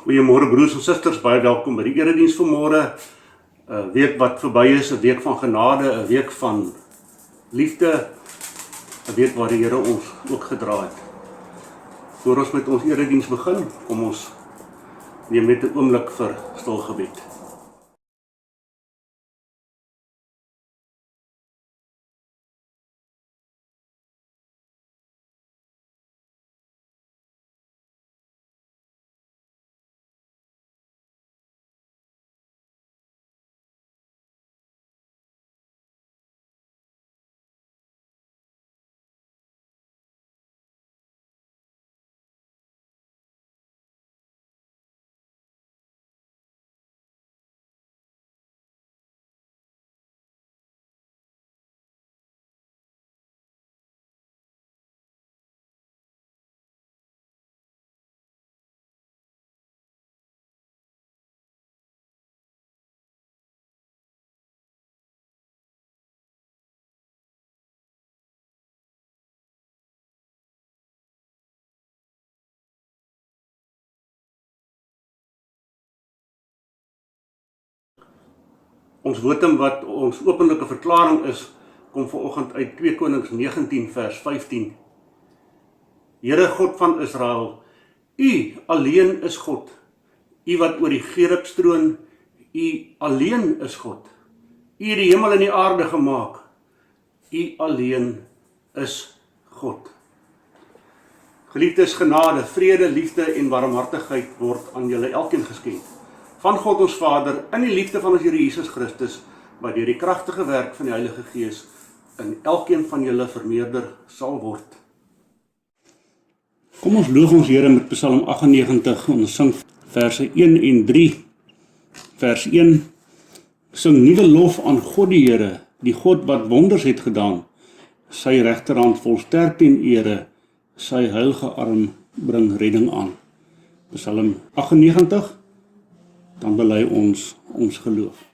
Goeiemôre broers en susters, baie welkom by die erediens vanmôre. 'n Week wat verby is, 'n week van genade, 'n week van liefde, 'n week waar die Here ons ook gedra het. Voor ons met ons erediens begin, kom ons neem net 'n oomblik vir stil gebed. Ons wotum wat ons openlike verklaring is, kom vanoggend uit 2 Konings 19 vers 15. Here God van Israel, U alleen is God. U wat oor die Gerubs troon, U alleen is God. U het die hemel en die aarde gemaak. U alleen is God. Geliefdes, genade, vrede, liefde en barmhartigheid word aan julle elkeen geskenk. Van God ons Vader, in die liefde van ons Here Jesus Christus, wat deur die kragtige werk van die Heilige Gees in elkeen van julle vermeerder sal word. Kom ons loof ons Here met Psalm 98, ons sing verse 1 en 3. Vers 1, sing nuwe lof aan God die Here, die God wat wonders het gedaan. Sy regterhand vol sterkte en ere, sy heilige arm bring redding aan. Psalm 98, dan bely ons geloof.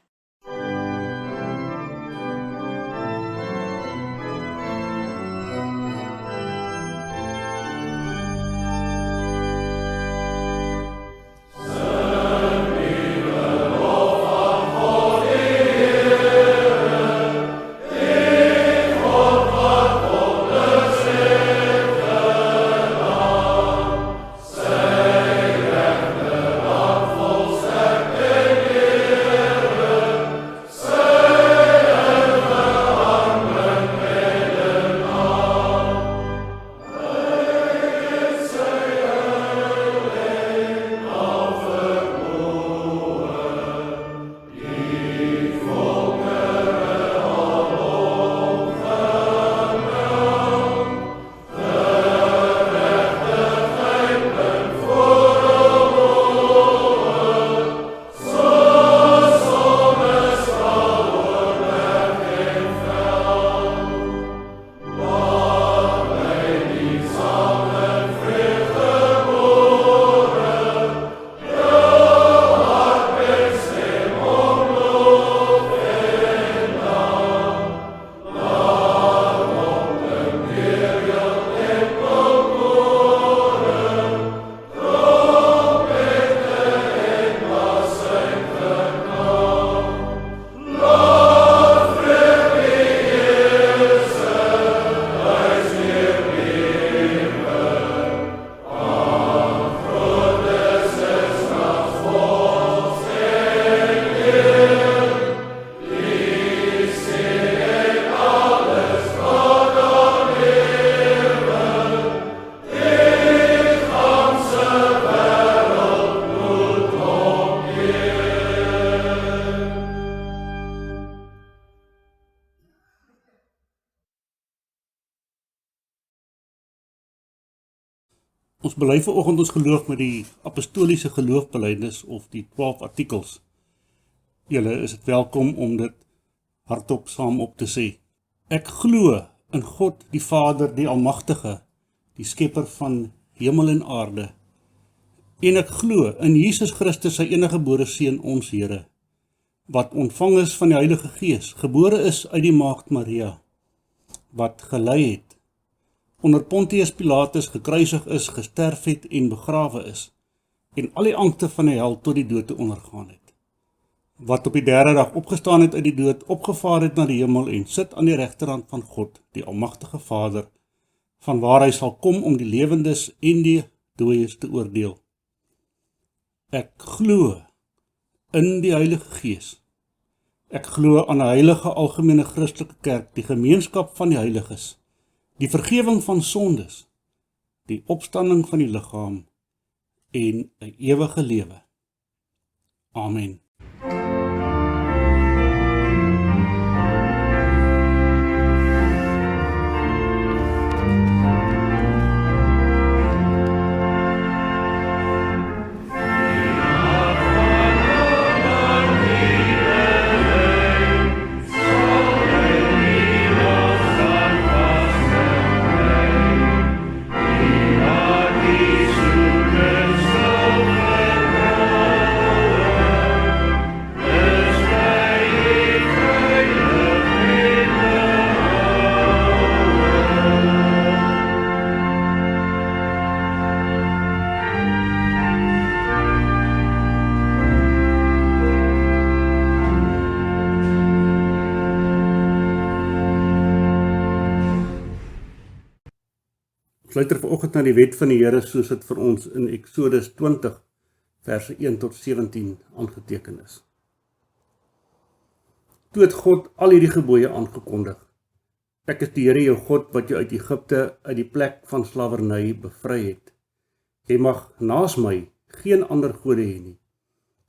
Ons bely vanoggend ons geloof met die apostoliese geloofbelijdenis of die 12 artikels. Julle is het welkom om dit hardop saam op te sê. Ek glo in God die Vader, die Almagtige, die skepper van hemel en aarde. En ek glo in Jesus Christus, sy enige gebore Seun, ons Here, wat ontvang is van die Heilige Gees, gebore is uit die maagd Maria, wat gelei het, onder Pontius Pilatus gekruisig is, gesterf het en begrawe is, en al die angste van die hel tot die dood te ondergaan het, wat op die derde dag opgestaan het uit die dood, opgevaar het na die hemel en sit aan die regterhand van God, die Almagtige Vader, van waar hy sal kom om die lewendes en die dooies te oordeel. Ek glo in die Heilige Gees. Ek glo aan 'n heilige algemene Christelike kerk, die gemeenskap van die heiliges, die vergewing van sondes, die opstanding van die liggaam en 'n ewige lewe. Amen. Ons luister vanoggend na die wet van die Here soos dit vir ons in Exodus 20 verse 1 tot 17 aangeteken is. Toe het God al hierdie gebooie aangekondig. Ek is die Here jou God wat jou uit Egipte, uit die plek van slawerny bevry het. Jy mag naas my geen ander gode hê nie.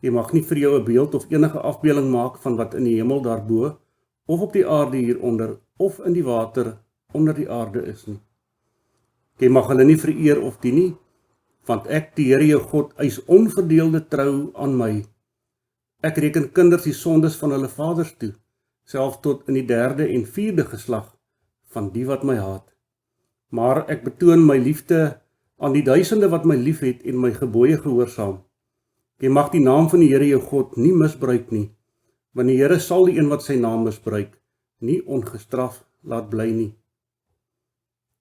Jy mag nie vir jou 'n beeld of enige afbeelding maak van wat in die hemel daarbo, of op die aarde hieronder, of in die water onder die aarde is nie. Jy mag hulle nie vereer of dien nie, want ek, die Here jou God, eis onverdeelde trou aan my. Ek reken kinders die sondes van hulle vaders toe, selfs tot in die 3de en 4de geslag van die wat my haat. Maar ek betoon my liefde aan die duisende wat my lief het en my gebooie gehoorsaam. Jy mag die naam van die Here jou God nie misbruik nie, want die Here sal die een wat sy naam misbruik nie ongestraf laat bly nie.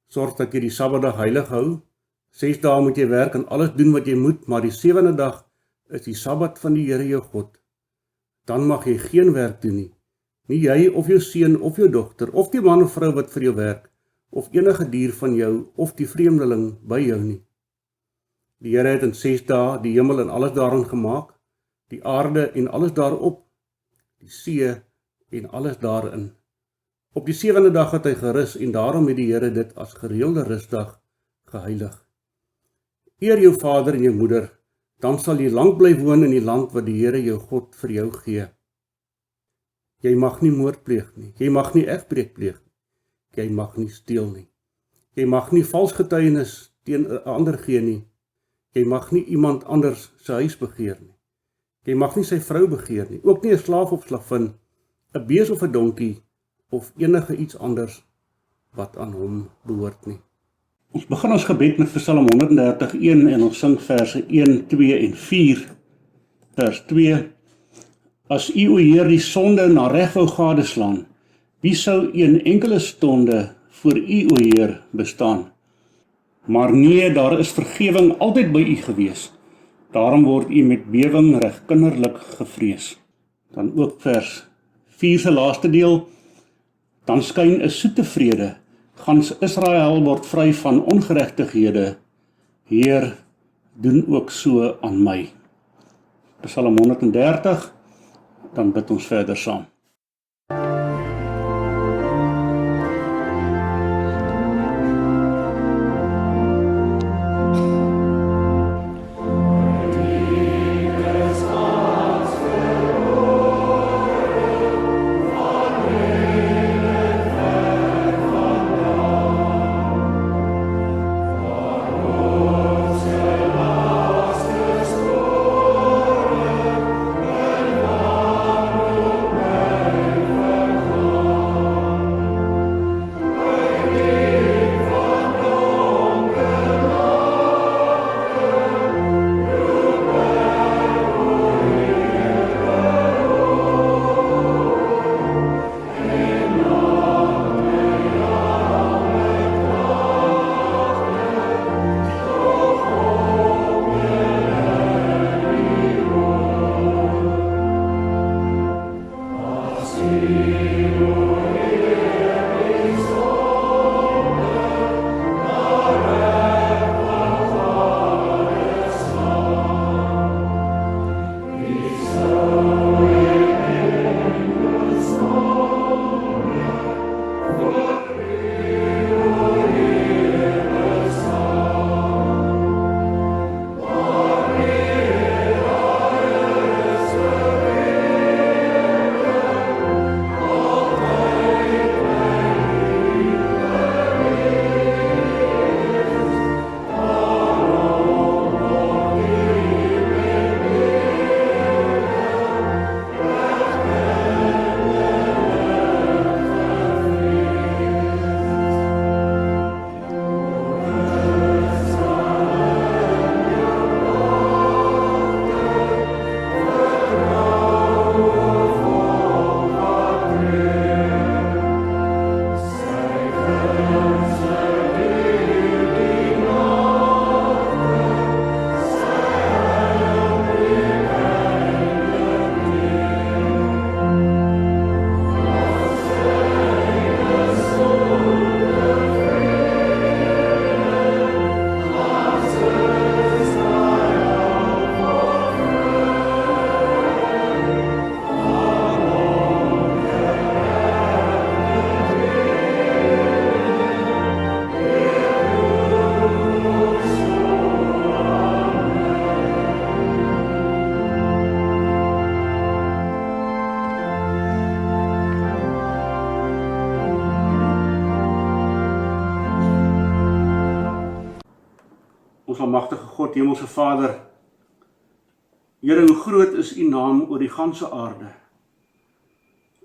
Sorg dat jy die Sabbatdag heilig hou. 6 dae moet jy werk en alles doen wat jy moet, maar die 7de dag is die Sabbat van die Here jou God. Dan mag jy geen werk doen nie. Nie jy of jou seun of jou dogter, of die man of vrou wat vir jou werk, of enige dier van jou, of die vreemdeling by jou nie. Die Here het in 6 dae die hemel en alles daarin gemaak, die aarde en alles daarop, die see en alles daarin. Op die 7de dag het hy gerus en daarom het die Here dit as gereelde rusdag geheilig. Eer jou vader en jou moeder, dan sal jy lank bly woon in die land wat die Here jou God vir jou gee. Jy mag nie moord pleeg nie, jy mag nie egbreek pleeg nie, jy mag nie steel nie, jy mag nie vals getuienis teen 'n ander gee nie, jy mag nie iemand anders sy huis begeer nie, jy mag nie sy vrou begeer nie, ook nie 'n slaaf of slavin, 'n bees of 'n donkie, of enige iets anders wat aan hom behoort nie. Ons begin ons gebed met Psalm 131 en ons sing verse 1, 2 en 4. Vers 2. As U, o Heer, die sonde na reg wou gadeslaan, wie sou een enkele stonde voor U, o Heer, bestaan? Maar nee, daar is vergewing altyd by U gewees. Daarom word U met bewing reg kinderlik gevrees. Dan ook vers 4 se laaste deel. Dan skyn 'n soete vrede, gans Israel word vry van ongeregtighede. Heer, doen ook so aan my. Psalm 130, dan bid ons verder saam. Ons almagtige God, Hemelse Vader, Here, hoe groot is U naam oor die ganse aarde.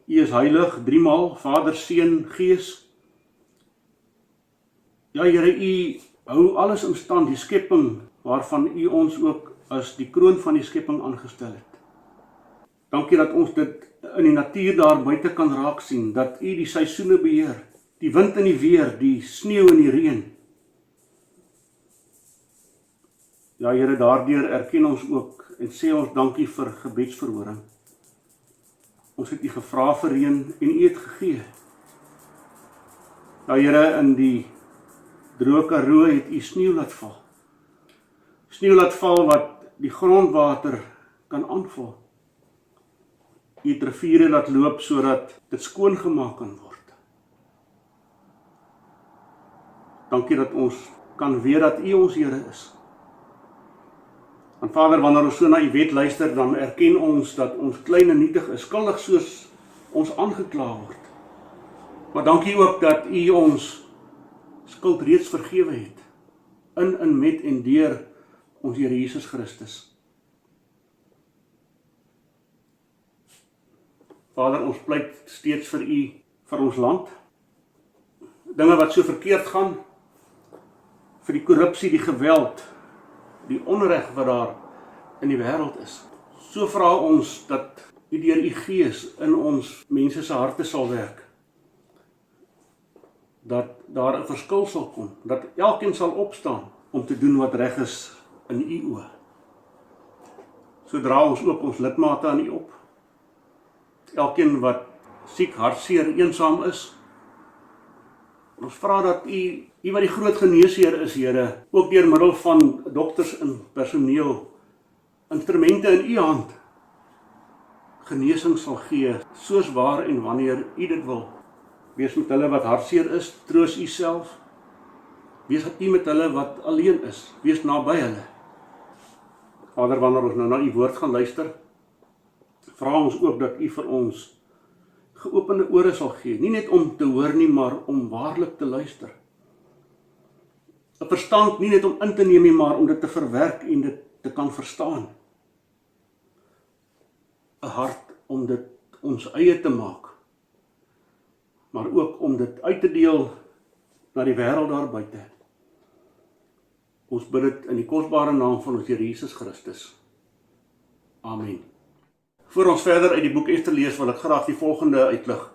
U is heilig, driemaal, Vader, Seun, Gees. Ja, Here, U hou alles in stand, die skepping, waarvan U ons ook as die kroon van die skepping aangestel het. Dankie dat ons dit in die natuur daar buite kan raak sien, dat U die seisoene beheer, die wind en die weer, die sneeu en die reën. Ja, Here, daardeur erken ons ook en sê ons dankie vir gebedsverhoring. Ons het U gevra vir reën en U het gegee. Ja, Here, in die droë Karoo het U sneeu laat val. Sneeu laat val wat die grondwater kan aanvul. U het riviere laat loop sodat dit skoon gemaak kan word. Dankie dat ons kan weet dat U ons Here is. En Vader, wanneer ons so na U wet luister, dan erken ons dat ons klein en nietig is, skuldig soos ons aangekla word. Maar dankie ook dat U ons skuld reeds vergewe het, in en met en deur ons Here Jesus Christus. Vader, ons pleit steeds vir U, vir ons land. Dinge wat so verkeerd gaan, vir die korrupsie, die geweld, die onreg wat daar in die wêreld is. So vra ons dat U deur U Gees in ons mense se harte sal werk. Dat daar 'n verskil sal kom, dat elkeen sal opstaan om te doen wat reg is in U oë. So dra ons ook ons lidmate aan U op. Elkeen wat siek, hartseer, eensaam is. Ons vra dat U wat die groot geneesheer is, Here, ook deur middel van dokters en personeel, instrumente in U hand, genesing sal gee, soos waar en wanneer U dit wil. Wees met hulle wat hartseer is, troos U self. Wees U met hulle wat alleen is, wees naby hulle. Vader, wanneer ons nou na U woord gaan luister, vra ons ook dat U vir ons geopende ore sal gee, nie net om te hoor nie, maar om waarlik te luister. 'n Verstand nie net om in te neem nie, maar om dit te verwerk en dit te kan verstaan. 'n Hart om dit ons eie te maak, maar ook om dit uit te deel na die wêreld daar buite. Ons bid dit in die kosbare naam van ons Here Jesus Christus. Amen. Voor ons verder uit die boek Ester lees, wil ek graag die volgende uitlig.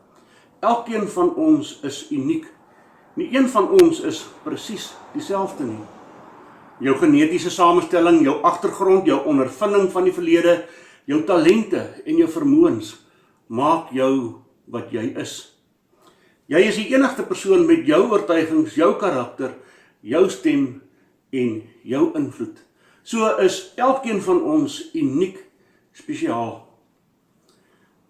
Elkeen van ons is uniek. Nie een van ons is presies dieselfde nie. Jou genetiese samestelling, jou agtergrond, jou ondervinding van die verlede, jou talente en jou vermoëns maak jou wat jy is. Jy is die enigste persoon met jou oortuigings, jou karakter, jou stem en jou invloed. So is elkeen van ons uniek, spesiaal.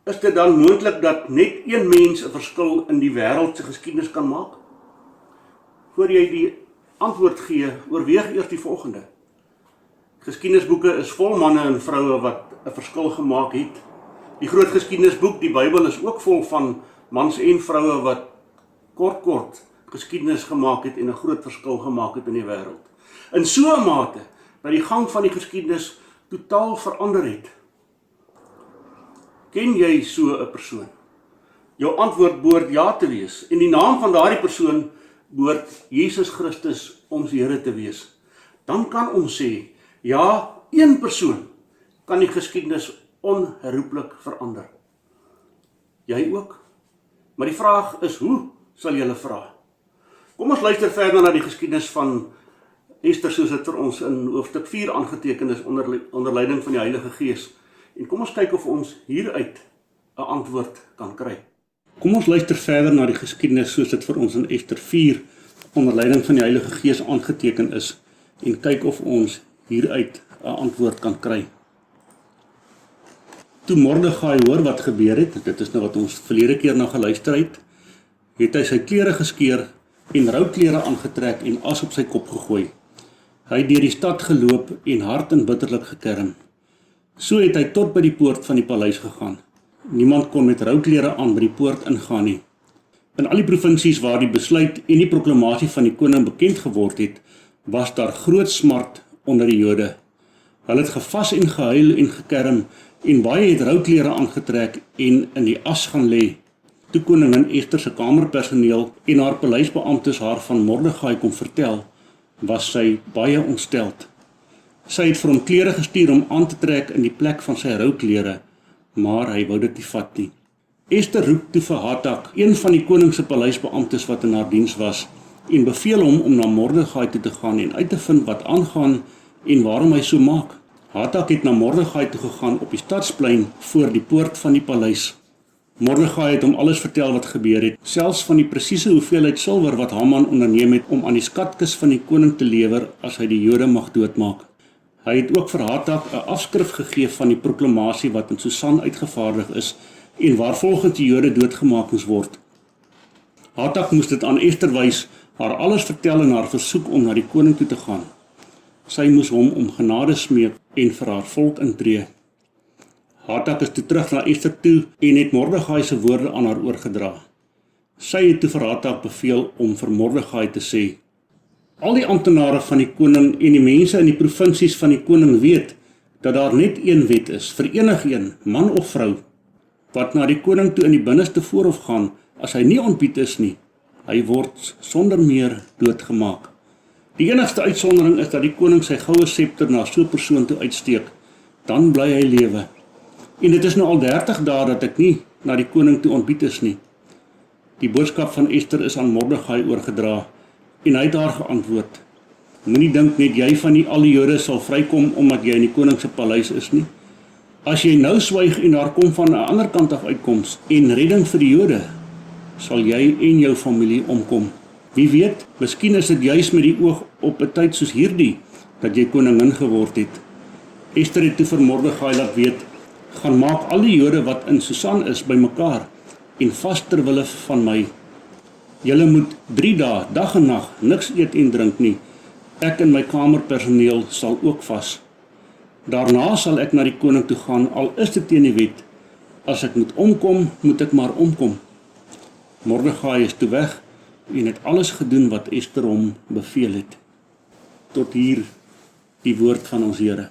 Is dit dan moontlik dat net een mens 'n verskil in die wêreld se geskiedenis kan maak? Voor jy die antwoord gee, oorweeg eers die volgende. Geskiedenisboeke is vol manne en vroue wat 'n verskil gemaak het. Die groot geskiedenisboek, die Bybel, is ook vol van mans en vroue wat kort geskiedenis gemaak het en 'n groot verskil gemaak het in die wêreld. In so 'n mate dat die gang van die geskiedenis totaal verander het. Ken jy so 'n persoon? Jou antwoord behoort ja te wees, en die naam van daardie persoon behoort Jesus Christus, ons Here, te wees. Dan kan ons sê, ja, een persoon kan die geskiedenis onherroepelik verander. Jy ook? Maar die vraag is, hoe sal jy hulle vra? Kom ons luister verder na die geskiedenis van Ester, soos dit vir ons in hoofstuk 4 aangeteken is onder leiding van die Heilige Gees. En kom ons kyk of ons hieruit 'n antwoord kan kry. Kom ons luister verder na die geskiedenis soos dit vir ons in Ester 4 onder leiding van die Heilige Gees aangeteken is en kyk of ons hieruit 'n antwoord kan kry. Toe Mordegai hoor wat gebeur het, dit is nou wat ons verlede keer na geluister het hy sy klere geskeur en rouklere aangetrek en as op sy kop gegooi. Hy het deur die stad geloop en hard en bitterlik gekerm. So het hy tot by die poort van die paleis gegaan. Niemand kon met rouklere aan by die poort ingaan nie. In al die provinsies waar die besluit en die proklamasie van die koning bekend geword het, was daar groot smart onder die Jode. Hulle het gevas en gehuil en gekerm, en baie het rouklere aangetrek en in die as gaan lê. Toe koningin Ester se kamerpersoneel en haar paleisbeamptes haar van Mordegai kom vertel, was sy baie ontsteld. Sy het vir hom klere gestuur om aan te trek in die plek van sy rouklere, maar hy wou dit nie vat nie. Ester roep toe vir Hatak, een van die koning se paleisbeamptes wat in haar diens was, en beveel hom om na Mordegai toe te gaan en uit te vind wat aangaan en waarom hy so maak. Hatak het na Mordegai toe gegaan op die stadsplein voor die poort van die paleis. Mordegai het hom alles vertel wat gebeur het, selfs van die presiese hoeveelheid silwer wat Haman onderneem het om aan die skatkis van die koning te lewer as hy die Jode mag doodmaak. Hy het ook vir Hatak 'n afskrif gegee van die proklamasie wat in Susan uitgevaardig is en waarvolgens die Jode doodgemaak moes word. Hatak moes dit aan Ester wys, haar alles vertel en haar versoek om na die koning toe te gaan. Sy moes hom om genade smeek en vir haar volk intree. Hatak is toe terug na Ester toe en het Mordegai se woorde aan haar oorgedra. Sy het toe vir Hatak beveel om vir Mordegai te sê: Al die amptenare van die koning en die mense in die provinsies van die koning weet dat daar net een wet is vir enigeen, man of vrou, wat na die koning toe in die binneste voorhof gaan, as hy nie ontbied is nie, hy word sonder meer doodgemaak. Die enigste uitsondering is dat die koning sy goue scepter na so 'n persoon toe uitsteek, dan bly hy lewe. En dit is nou al 30 dae dat ek nie na die koning toe ontbied is nie. Die boodskap van Ester is aan Mordegai oorgedra, en hy het haar geantwoord: Moenie dink net jy van die al die Jode sal vrykom omdat jy in die koning se paleis is nie. As jy nou swyg en daar kom van 'n ander kant af uitkoms en redding vir die Jode, sal jy en jou familie omkom. Wie weet, miskien is dit juis met die oog op 'n tyd soos hierdie dat jy koningin geword het. Ester het toe vir Mordegai laat weet: Gaan maak al die Jode wat in Susan is bymekaar en vas ter wille van my. Julle moet 3 dae, dag en nag, niks eet en drink nie. Ek en my kamerpersoneel sal ook vas. Daarna sal ek na die koning toe gaan, al is dit teen die wet. As ek moet omkom, moet ek maar omkom. Mordegai is toe weg en het alles gedoen wat Ester hom beveel het. Tot hier die woord van ons Here.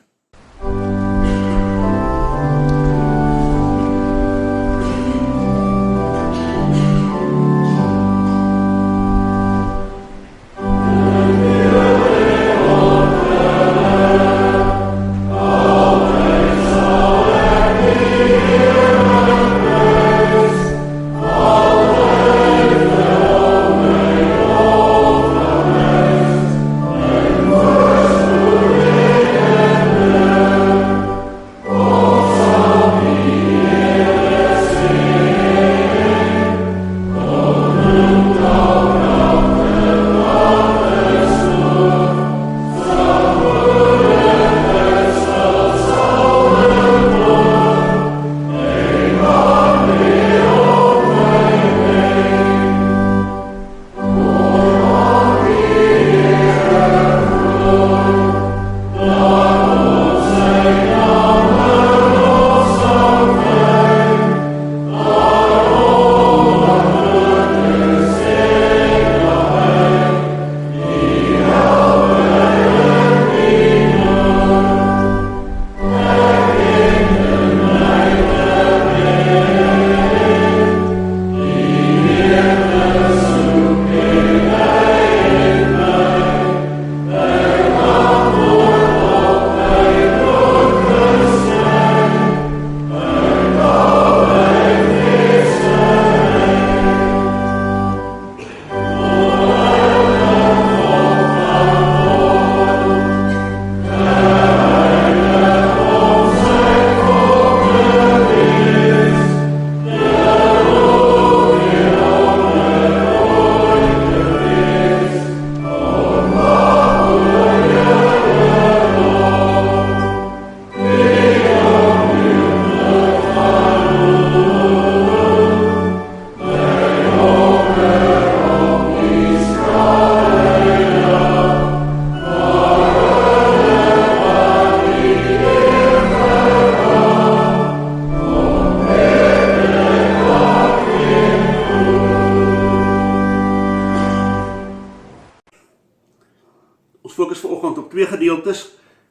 Ons fokus vanoggend op 2 gedeeltes.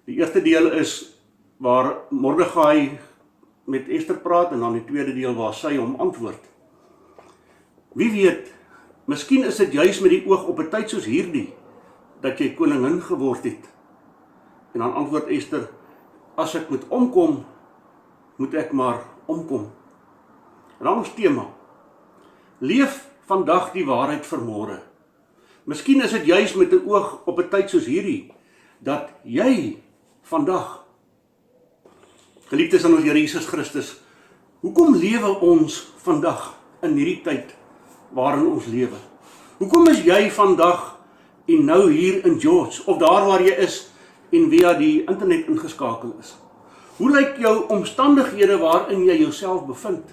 Die eerste deel is waar Mordegai met Ester praat en dan die tweede deel waar sy hom antwoord. Wie weet, miskien is dit juis met die oog op 'n tyd soos hierdie dat jy koningin geword het. En dan antwoord Ester, as ek moet omkom, moet ek maar omkom. En dan ons tema, leef vandag die waarheid vir môre. Miskien is dit juis met 'n oog op 'n tyd soos hierdie, dat jy vandag, geliefdes aan ons Here Jesus Christus, hoekom lewe ons vandag in hierdie tyd waarin ons lewe? Hoekom is jy vandag en nou hier in George, of daar waar jy is en via die internet ingeskakel is? Hoe lyk jou omstandighede waarin jy jouself bevind?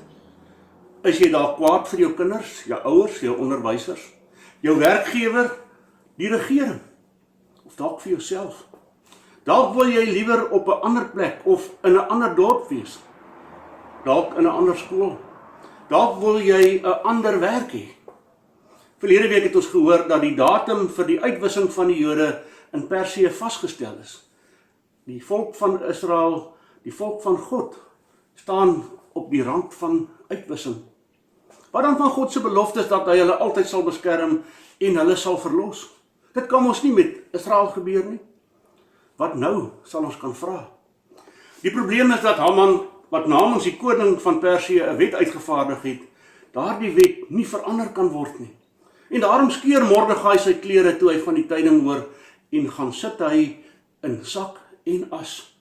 Is jy dalk kwaad vir jou kinders, jou ouers, jou onderwysers, jou werkgewer, die regering, of dalk vir jouself? Dalk wil jy liewer op 'n ander plek of in 'n ander dorp wees, dalk in 'n ander skool, dalk wil jy 'n ander werk hê. Verlede week het ons gehoor dat die datum vir die uitwissing van die Jode in Persië vasgestel is. Die volk van Israel, die volk van God, staan op die rand van uitwissing. Wat dan van God se beloftes dat hy hulle altyd sal beskerm en hulle sal verlos? Dit kan ons nie met Israel gebeur nie. Wat nou, sal ons kan vra. Die probleem is dat Haman, wat namens die koning van Persië 'n wet uitgevaardig het, daardie wet nie verander kan word nie. En daarom skeur Mordegai sy klere toe hy van die tyding hoor en gaan sit hy in sak en as.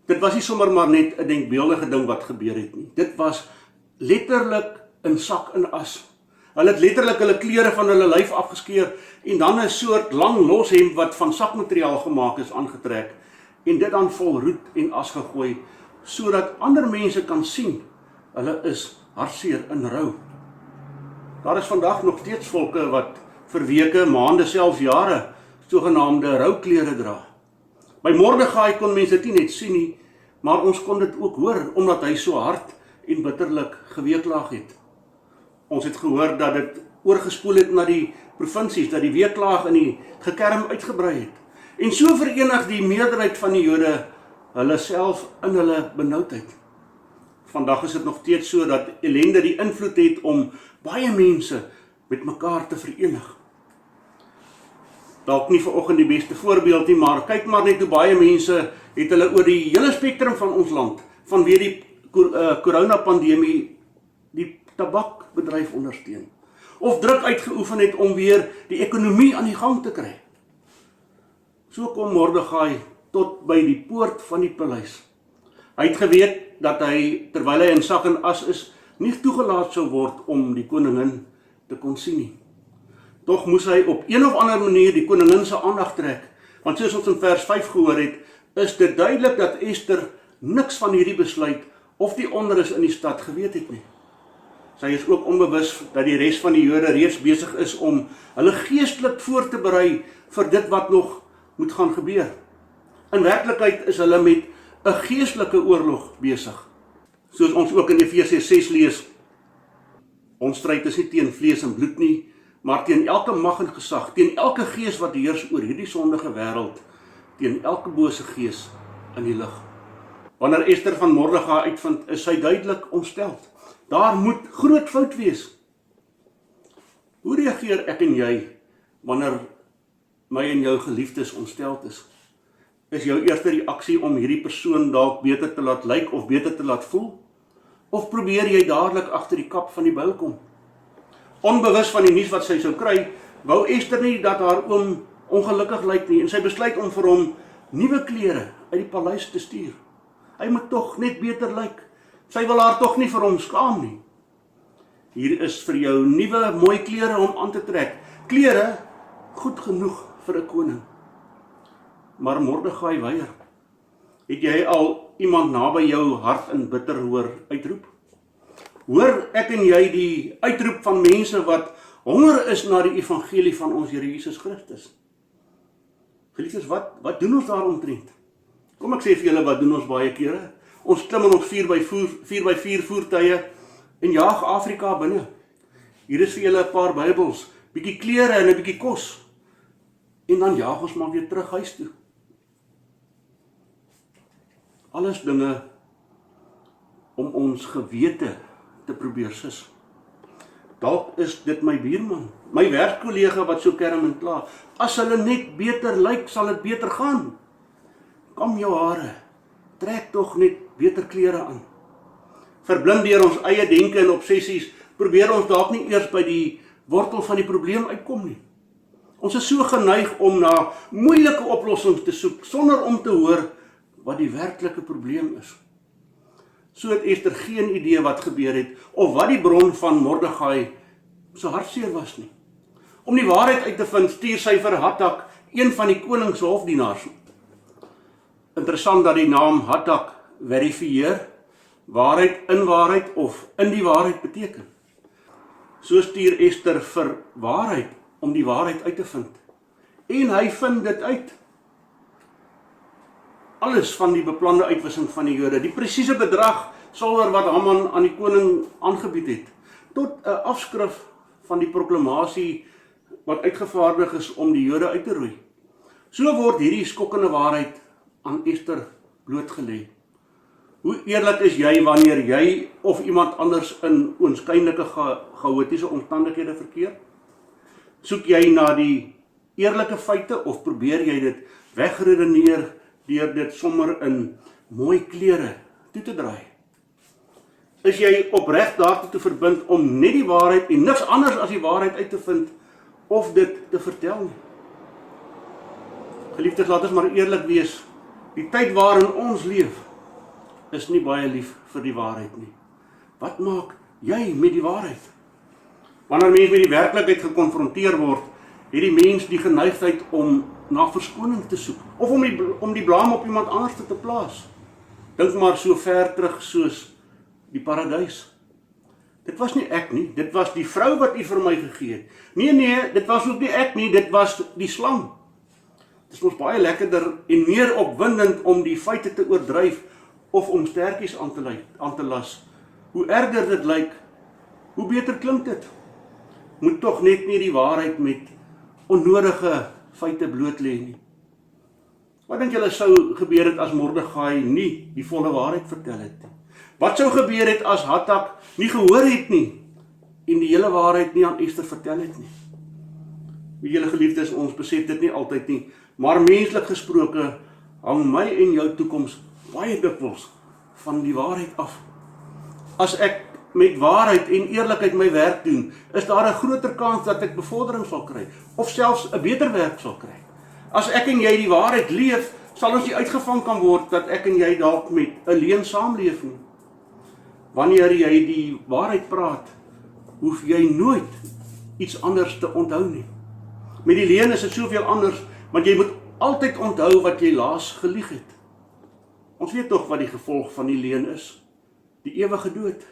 Dit was nie sommer maar net 'n denkbeeldige ding wat gebeur het nie. Dit was letterlik in sak en as. Hulle het letterlik hulle klere van hulle lyf afgeskeur en dan 'n soort lang loshemp wat van sakmateriaal gemaak is aangetrek en dit dan vol roet en as gegooi sodat ander mense kan sien hulle is hartseer in rou. Daar is vandag nog steeds volke wat vir weke, maande, selfs jare sogenaamde rouklere dra. By Mordegai kon mense dit nie net sien nie, maar ons kon dit ook hoor omdat hy so hard en bitterlik geweeklaag het. Ons het gehoor dat dit oorgespoel het na die provinsies, dat die weeklaag in die gekerm uitgebrei het. En so verenig die meerderheid van die Jode hulle self in hulle benoudheid. Vandag is dit nog steeds so dat ellende die invloed het om baie mense met mekaar te verenig. Dalk nie vanoggend die beste voorbeeld nie, maar kyk maar net hoe baie mense het hulle oor die hele spektrum van ons land, vanweë die koronapandemie, die tabakbedryf ondersteun, of druk uitgeoefen het om weer die ekonomie aan die gang te kry. So kom Mordegai tot by die poort van die paleis. Hy het geweet dat hy, terwyl hy in sak en as is, nie toegelaat sou word om die koningin te kon sien nie. Tog moes hy op een of ander manier die koningin se aandag trek, want soos ons in vers 5 gehoor het, is dit duidelik dat Ester niks van hierdie besluit of die onrus in die stad geweet het nie. Sy is ook onbewus dat die res van die Jode reeds besig is om hulle geestelik voor te berei vir dit wat nog moet gaan gebeur. In werklikheid is hulle met 'n geestelike oorlog besig. Soos ons ook in Efesiërs 6 lees, ons stryd is nie teen vlees en bloed nie, maar teen elke mag en gesag, teen elke gees wat heers oor hierdie sondige wêreld, teen elke bose gees in die lig. Wanneer Ester van Mordegai uitvind, is sy duidelik ontsteld. Daar moet groot fout wees. Hoe reageer ek en jy wanneer my en jou geliefdes ontsteld is? Is jou eerste reaksie om hierdie persoon dalk beter te laat lyk of beter te laat voel? Of probeer jy dadelik agter die kap van die byl kom? Onbewus van die nuus wat sy sou kry, wou Ester nie dat haar oom ongelukkig lyk nie en sy besluit om vir hom nuwe klere uit die paleis te stuur. Hy moet tog net beter lyk. Sy wil haar tog nie vir hom skaam nie. Hier is vir jou nuwe mooi klere om aan te trek. Klere goed genoeg vir 'n koning. Maar Mordegai weier. Het jy al iemand naby jou hart in bitter hoor uitroep? Hoor ek en jy die uitroep van mense wat honger is na die evangelie van ons Here Jesus Christus? Geliefdes, wat doen ons daaromtrent? Kom ek sê vir julle, wat doen ons baie kere? Ons klim in ons 4x4 voertuie en jaag Afrika binne. Hier is vir julle 'n paar Bybels, bietjie klere en 'n bietjie kos. en dan jaag ons maar weer terug huis toe. Alles dinge om ons gewete te probeer sis. Dalk is dit my buurman, my werkkollega wat so kerm en kla. As hulle net beter lyk, sal dit beter gaan. Kam jou hare, trek tog net beter klere aan. Verblind deur ons eie denke en obsessies, probeer ons dalk nie eers by die wortel van die probleem uitkom nie. Ons is so geneig om na moeilike oplossings te soek, sonder om te hoor wat die werklike probleem is. So het Ester geen idee wat gebeur het, of wat die bron van Mordegai se hartseer was nie. Om die waarheid uit te vind, stuur sy vir Hattak, een van die koning se hofdienaars. Interessant dat die naam Hattak verifieer, waarheid in waarheid of in die waarheid beteken. So stuur Ester vir waarheid, om die waarheid uit te vind. En hy vind dit uit. Alles van die beplande uitwissing van die Jode, die presiese bedrag silwer wat Haman aan die koning aangebied het, tot 'n afskrif van die proklamasie wat uitgevaardig is om die Jode uit te roei. So word hierdie skokkende waarheid aan Ester blootgelê. Hoe eerlik is jy wanneer jy of iemand anders in oënskynlike chaotiese omstandighede verkeer? Soek jy na die eerlike feite of probeer jy dit wegredeneer deur dit sommer in mooi klere toe te draai? Is jy opreg daartoe te verbind om net die waarheid en niks anders as die waarheid uit te vind of dit te vertel nie? Geliefdes, laat ons maar eerlik wees. Die tyd waarin ons leef is nie baie lief vir die waarheid nie. Wat maak jy met die waarheid? Wanneer mens met die werklikheid gekonfronteer word, het die mens die geneigtheid om na verskoning te soek, of om die blame op iemand anders te plaas. Dink maar so ver terug soos die paradys. Dit was nie ek nie, dit was die vrou wat u vir my gegee het. Nee, dit was ook nie ek nie, dit was die slang. Dit is ons baie lekkerder en meer opwindend om die feite te oordryf of om stertjies aan te las. Hoe erger dit lyk, hoe beter klink dit. Moet tog net nie die waarheid met onnodige feite bloot lê nie. Wat dink julle sou gebeur het as Mordegai nie die volle waarheid vertel het nie? Wat sou gebeur het as Hattak nie gehoor het nie en die hele waarheid nie aan Ester vertel het nie? Wie julle geliefdes, ons besef dit nie altyd nie, maar menslik gesproke hang my en jou toekoms baie dikwels van die waarheid af. As ek met waarheid en eerlikheid my werk doen, is daar 'n groter kans dat ek bevordering sal kry, of selfs 'n beter werk sal kry. As ek en jy die waarheid leef, sal ons nie uitgevang kan word dat ek en jy dalk met 'n leuen saamleef nie. Wanneer jy die waarheid praat, hoef jy nooit iets anders te onthou nie. Met die leuen is dit soveel anders, want jy moet altyd onthou wat jy laas gelieg het. Ons weet tog wat die gevolg van die leuen is, die ewige dood.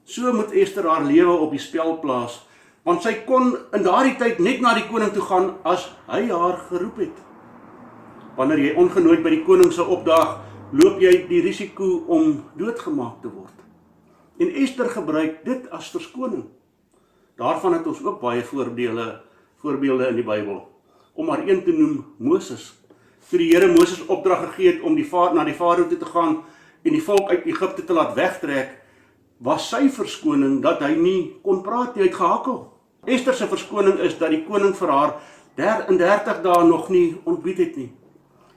So moet Ester haar lewe op die spel plaas, want sy kon in daardie tyd net na die koning toe gaan as hy haar geroep het. Wanneer jy ongenooid by die koning sou opdaag, loop jy die risiko om doodgemaak te word. En Ester gebruik dit as verskoning. Daarvan het ons ook baie voorbeelde in die Bybel. Om maar een te noem, Moses. Toe die Here Moses opdrag gegee het om na die Farao toe te gaan en die volk uit Egipte te laat wegtrek, was sy verskoning dat hy nie kon praat nie, hy het gehakkel. Ester se verskoning is dat die koning vir haar in 30 dae nog nie ontbied het nie.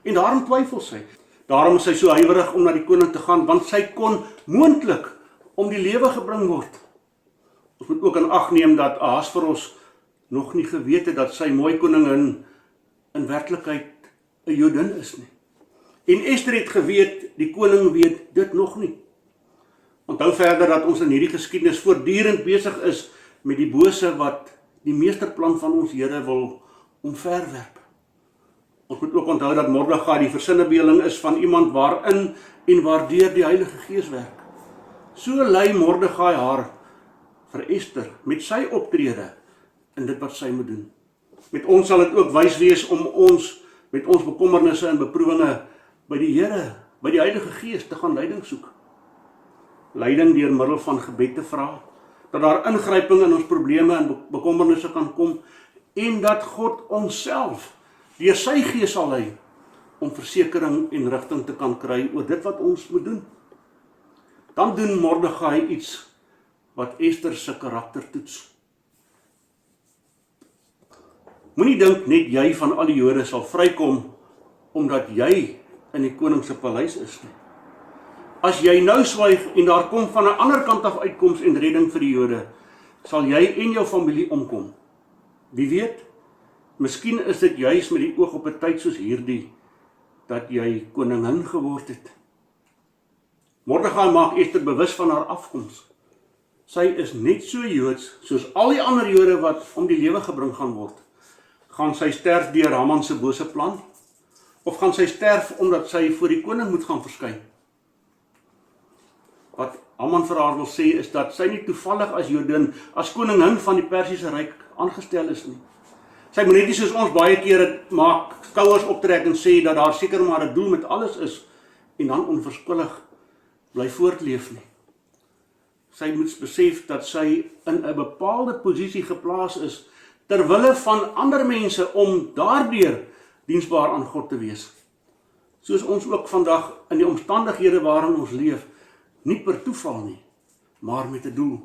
En daarom twyfel sy. Daarom is sy so huiwerig om na die koning te gaan, want sy kon moontlik om die lewe gebring word. Ons moet ook in ag neem dat Ahasveros nog nie geweet het dat sy mooi koningin in werklikheid 'n Jodin is nie. En Ester het geweet, die koning weet dit nog nie. Onthou verder dat ons in hierdie geskiedenis voortdurend besig is met die bose wat die meesterplan van ons Here wil omverwerp. Ons moet ook onthou dat Mordegai die versinnebeelding is van iemand waarin en waardeur die Heilige Gees werk. So lei Mordegai haar vir Ester met sy optrede in dit wat sy moet doen. Met ons sal dit ook wys wees om ons met ons bekommernisse en beproewinge by die Here, by die Heilige Gees te gaan leiding soek. Leiding deur middel van gebed te vra, dat daar ingryping in ons probleme en bekommernisse kan kom, en dat God onsself deur sy Gees sal lei om versekering en rigting te kan kry oor dit wat ons moet doen. Dan doen Mordegai iets wat Ester se karakter toets. Moenie dink net jy van al die Jode sal vrykom omdat jy in die koning se paleis is nie. As jy nou swyg en daar kom van 'n ander kant af uitkoms en redding vir die Jode, sal jy en jou familie omkom. Wie weet, miskien is dit juis met die oog op 'n tyd soos hierdie dat jy koningin geword het. Mordegai maak Ester bewus van haar afkoms. Sy is net so Joods soos al die ander Jode wat om die lewe gebring gaan word. Gaan sy sterf deur Haman se bose plan? Of gaan sy sterf omdat sy voor die koning moet gaan verskyn? Wat Haman vir haar wil sê is dat sy nie toevallig as Jodin, as koningin van die Persiese ryk aangestel is nie. Sy moet net nie soos ons baie kere maak, skouers optrek en sê dat daar seker maar 'n doel met alles is en dan onverskillig bly voortleef nie. Sy moet besef dat sy in 'n bepaalde posisie geplaas is ter wille van ander mense om daardeur diensbaar aan God te wees. Soos ons ook vandag in die omstandighede waarin ons leef, nie per toeval nie, maar met 'n doel.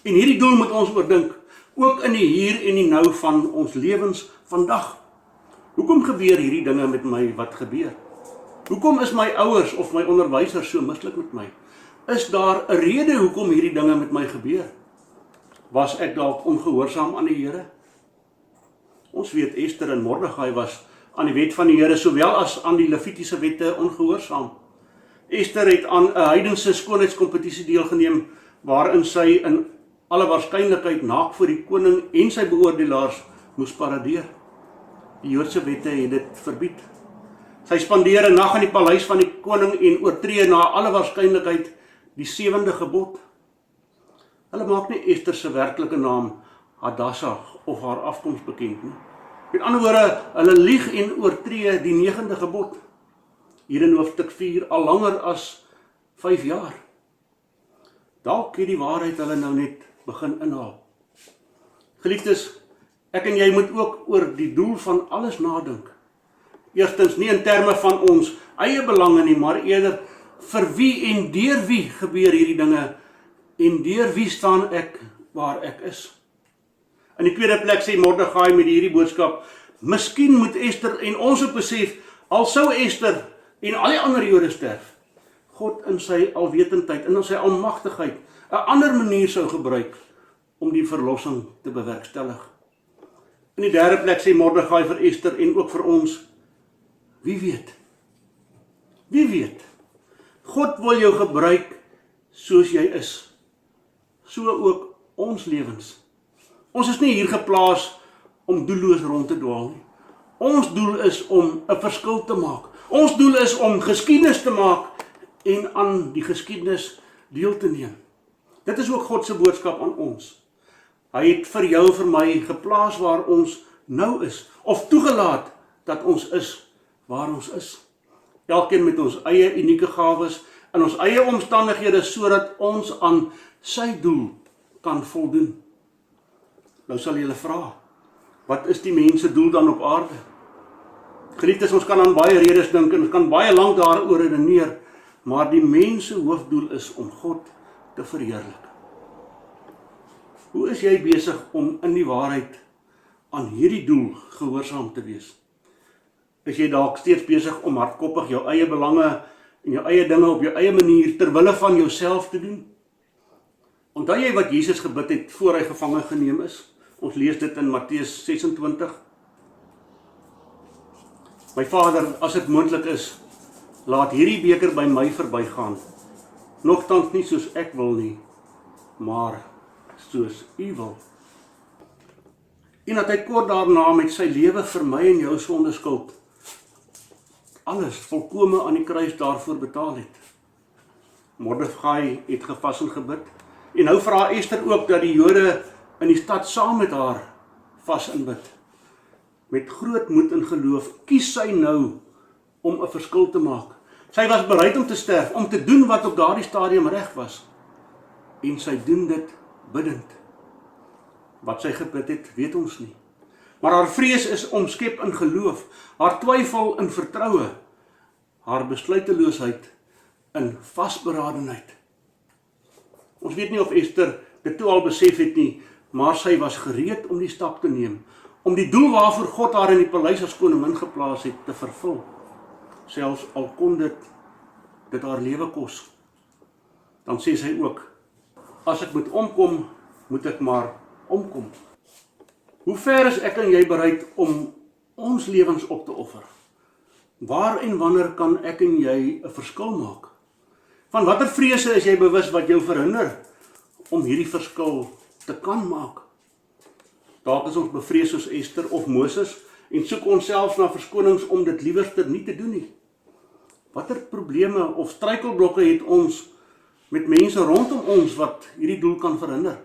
En hierdie doel moet ons oordink, ook in die hier en die nou van ons lewens vandag. Hoekom gebeur hierdie dinge met my wat gebeur? Hoekom is my ouers of my onderwysers so mislik met my? Is daar 'n rede hoekom hierdie dinge met my gebeur? Was ek dalk ongehoorsaam aan die Here? Ons weet Ester en Mordegai was aan die wet van die Here sowel as aan die Levitiese wette ongehoorsaam. Ester het aan 'n heidense skoonheidskompetisie deelgeneem waarin sy in alle waarskynlikheid naak voor die koning en sy beoordelaars moes paradeer. Die Joodse wette het dit verbied. Sy spandeer 'n nag in die paleis van die koning en oortree na alle waarskynlikheid die 7de gebod. Hulle maak nie Ester se werklike naam Hadassah of haar afkoms bekend nie. Met ander woorde, hulle lieg en oortree die 9de gebod. Hier in hoofstuk 4 al langer as 5 jaar. Dalk het die waarheid hulle nou net begin inhaal. Geliefdes, ek en jy moet ook oor die doel van alles nadink. Eerstens, nie in terme van ons eie belange nie, maar eerder vir wie en deur wie gebeur hierdie dinge en deur wie staan ek waar ek is. In die tweede plek sê Mordegai met hierdie boodskap, miskien moet Ester en ons ook besef, al sou Ester en al die ander Jode sterf, God in sy alwetendheid en in sy almagtigheid 'n ander manier sou gebruik om die verlossing te bewerkstellig. In die derde plek sê Mordegai vir Ester en ook vir ons, wie weet? Wie weet? God wil jou gebruik soos jy is. So ook ons lewens. Ons is nie hier geplaas om doelloos rond te dwaal nie. Ons doel is om 'n verskil te maak. Ons doel is om geskiedenis te maak en aan die geskiedenis deel te neem. Dit is ook God se boodskap aan ons. Hy het vir jou en vir my geplaas waar ons nou is, of toegelaat dat ons is waar ons is. Elkeen met ons eie unieke gawes en ons eie omstandighede sodat ons aan sy doel kan voldoen. Nou sal julle vra, wat is die mens se doel dan op aarde? Geliefdes, ons kan aan baie redes dink en ons kan baie lank daaroor redeneer, maar die mens se hoofdoel is om God te verheerlik. Hoe is jy besig om in die waarheid aan hierdie doel gehoorsaam te wees? Is jy dalk steeds besig om hardkoppig jou eie belange en jou eie dinge op jou eie manier ter wille van jouself te doen? Onthou jy wat Jesus gebid het voor hy gevange geneem is? Ons lees dit in Matteus 26. My Vader, as dit moontlik is, laat hierdie beker by my verbygaan. Nogtans nie soos ek wil nie, maar soos U wil. En dat hy kort daarna met sy lewe vir my en jou sonde skuld alles volkome aan die kruis daarvoor betaal het. Mordegai het gevas en gebid. En nou vra Ester ook dat die Jode in die stad saam met haar vas en bid. Met groot moed en geloof kies sy nou om 'n verskil te maak. Sy was bereid om te sterf, om te doen wat op daardie stadium reg was. En sy doen dit biddend. Wat sy gebid het, weet ons nie. Maar haar vrees is omskep in geloof, haar twyfel in vertroue, haar besluiteloosheid in vasberadenheid. Ons weet nie of Ester dit toe al besef het nie, maar sy was gereed om die stap te neem, om die doel waarvoor God haar in die paleis as koningin geplaas het, te vervul. Selfs al kon dit haar lewe kos. Dan sê sy ook, as ek moet omkom, moet ek maar omkom. Hoe ver is ek en jy bereid om ons lewens op te offer? Waar en wanneer kan ek en jy 'n verskil maak? Van watter vrese is jy bewus wat jou verhinder om hierdie verskil te kan maak? Dalk is ons bevrees soos Ester of Moses en soek ons selfs na verskonings om dit liewerster nie te doen nie. Watter probleme of struikelblokke het ons met mense rondom ons wat hierdie doel kan verhinder?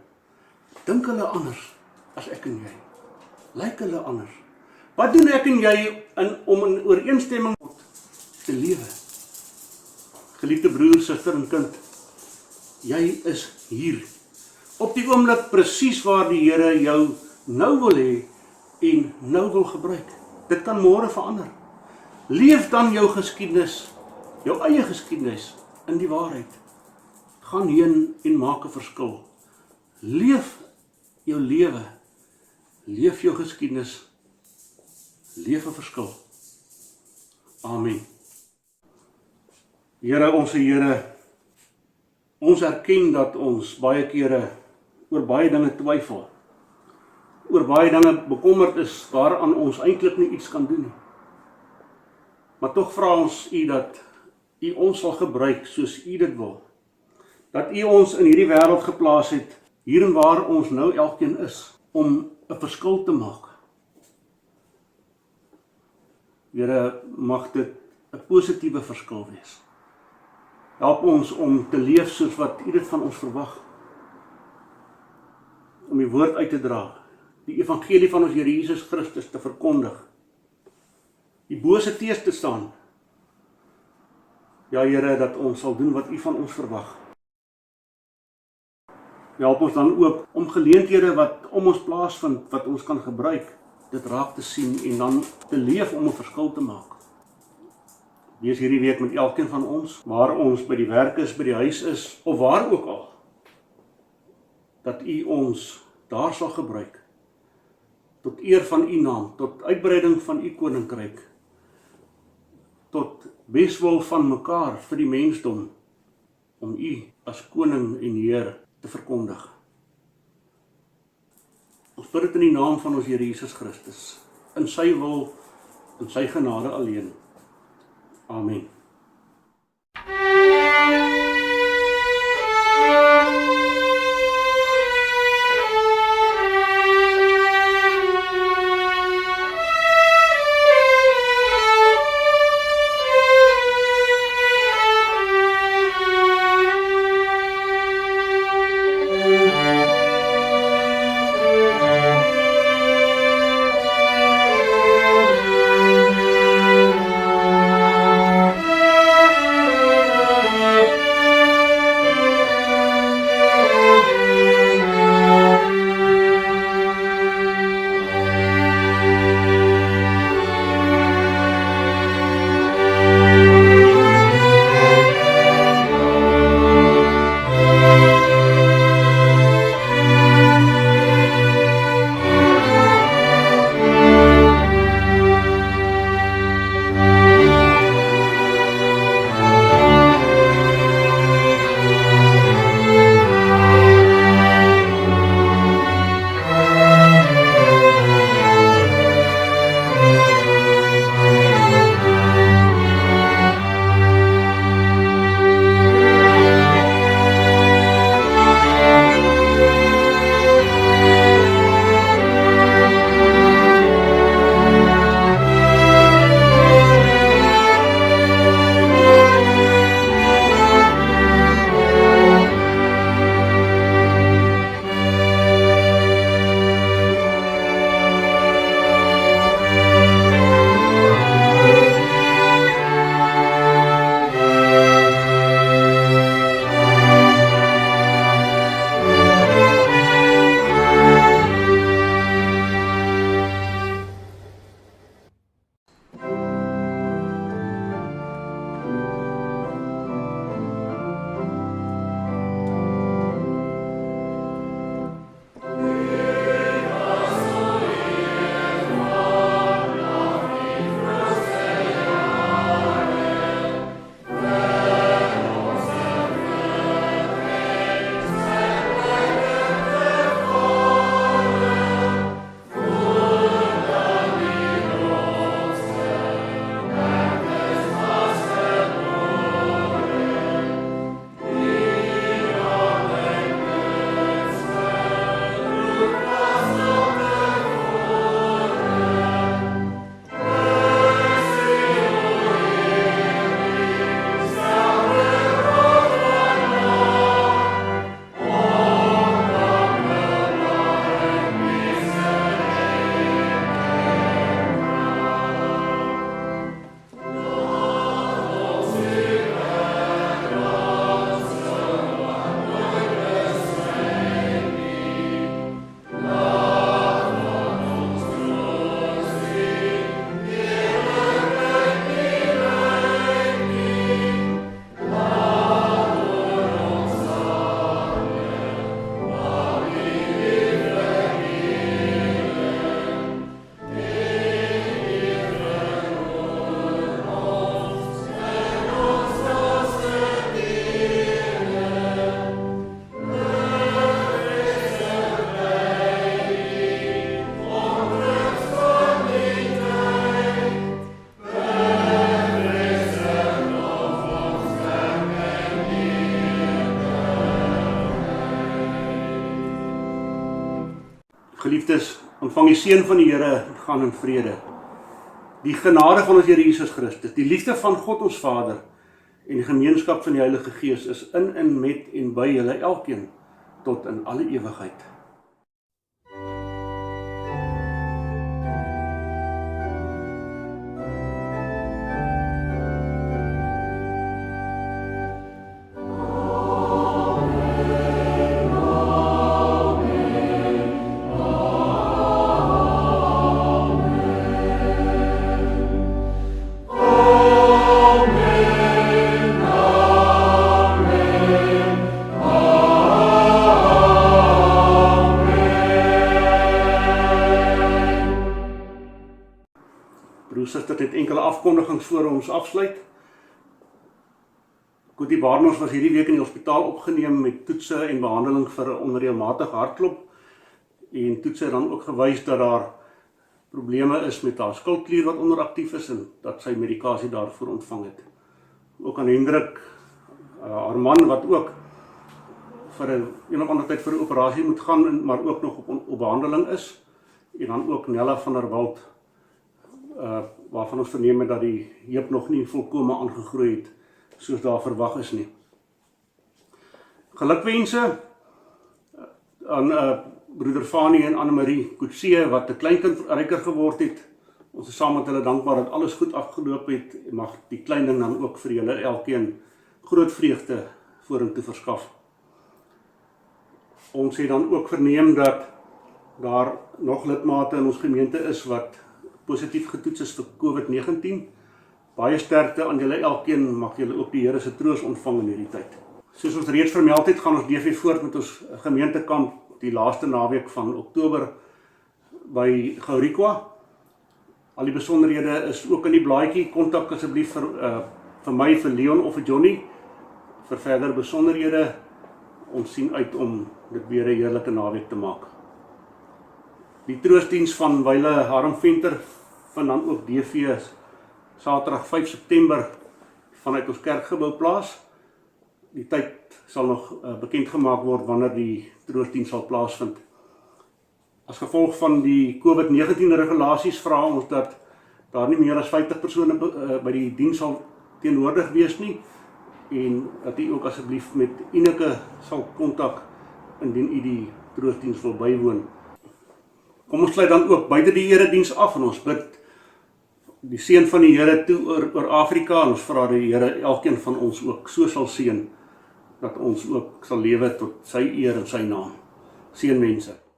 Dink hulle anders as ek en jy? Lyk hulle anders? Wat doen ek en jy om in ooreenstemming te lewe? Geliefde broer, suster en kind, jy is hier. Op die oomblik presies waar die Here jou nou wil hê en nou wil gebruik. Dit kan môre verander. Leef dan jou geskiedenis, jou eie geskiedenis in die waarheid. Gaan heen en maak 'n verskil. Leef jou lewe. Leef jou geskiedenis. Leef 'n verskil. Amen. Here, ons erken dat ons baie kere oor baie dinge twyfel. Oor baie dinge bekommerd is waaraan ons eintlik nie iets kan doen nie. Maar tog vra ons U dat U ons sal gebruik soos U dit wil. Dat U ons in hierdie wêreld geplaas het, hier en waar ons nou elkeen is, om 'n verskil te maak. Here, mag dit 'n positiewe verskil wees. Help ons om te leef soos wat U dit van ons verwag. Om die woord uit te dra, die evangelie van ons Here Jesus Christus te verkondig, die bose teës te staan. Ja, Here, dat ons sal doen wat U van ons verwag. Help ons dan ook om geleenthede wat om ons plaasvind, wat ons kan gebruik, dit raak te sien en dan te leef om 'n verskil te maak. Wees hierdie week met elkeen van ons, waar ons by die werk is, by die huis is, of waar ook al, dat U ons daar sal gebruik, tot eer van U naam, tot uitbreiding van U koninkryk, tot beswil van mekaar vir die mensdom, om U as koning en Heer te verkondig. Ons bid dit in die naam van ons Here Jesus Christus, in sy wil, in sy genade alleen. Amen. Ontvang die seën van die Here, gaan in vrede. Die genade van ons Here Jesus Christus, die liefde van God ons Vader en die gemeenskap van die Heilige Gees is in en met en by julle elkeen tot in alle ewigheid. Broers, susters, net enkele afkondigings voor ons afsluit. Koetie Barnard was hierdie week in die hospitaal opgeneem met toetse en behandeling vir 'n onreëlmatige hartklop. En toetse het dan ook gewys dat daar probleme is met haar skildklier wat onderaktief is en dat sy medikasie daarvoor ontvang het. Ook aan Hendrik, haar man wat ook vir een of ander tyd vir 'n operasie moet gaan, maar ook nog op behandeling is. En dan ook Nella van der Walt, waarvan ons verneem het dat die heup nog nie volkome aangegroei het soos daar verwag is nie. Gelukwense aan broeder Fanie en Annemarie Kutse wat 'n kleinkindryker geword het. Ons is saam met hulle dankbaar dat alles goed afgeloop het en mag die klein ding dan ook vir julle elkeen groot vreugde vorentoe verskaf. Ons het dan ook verneem dat daar nog lidmate in ons gemeente is wat positief getoets is vir COVID-19. Baie sterkte aan julle elkeen, mag julle ook die Here se troos ontvang in hierdie tyd. Soos ons reeds vermeld het, gaan ons DV voort met ons gemeentekamp die laaste naweek van Oktober by Gaurikwa. Al die besonderhede is ook in die blaadjie. Kontak asseblief vir my, vir Leon of vir Johnny vir verdere besonderhede. Ons sien uit om dit weer 'n heerlike naweek te maak. Die troosdiens van Wyle Harm Venter vind dan ook DV Saterdag 5 September vanuit ons kerkgebou plaas. Die tyd sal nog bekend gemaak word wanneer die troosdiens sal plaasvind. As gevolg van die COVID-19 regulasies vra ons dat daar nie meer as 50 persone by die diens sal teenwoordig wees nie en dat u ook asseblief met Ineke sal kontak indien u die troosdiens wil bywoon. Kom ons sluit dan ook buite die erediens af en ons bid die seën van die Here toe oor Afrika en ons vra die Here elkeen van ons ook so sal seën dat ons ook sal lewe tot sy eer en sy naam. Seën mense.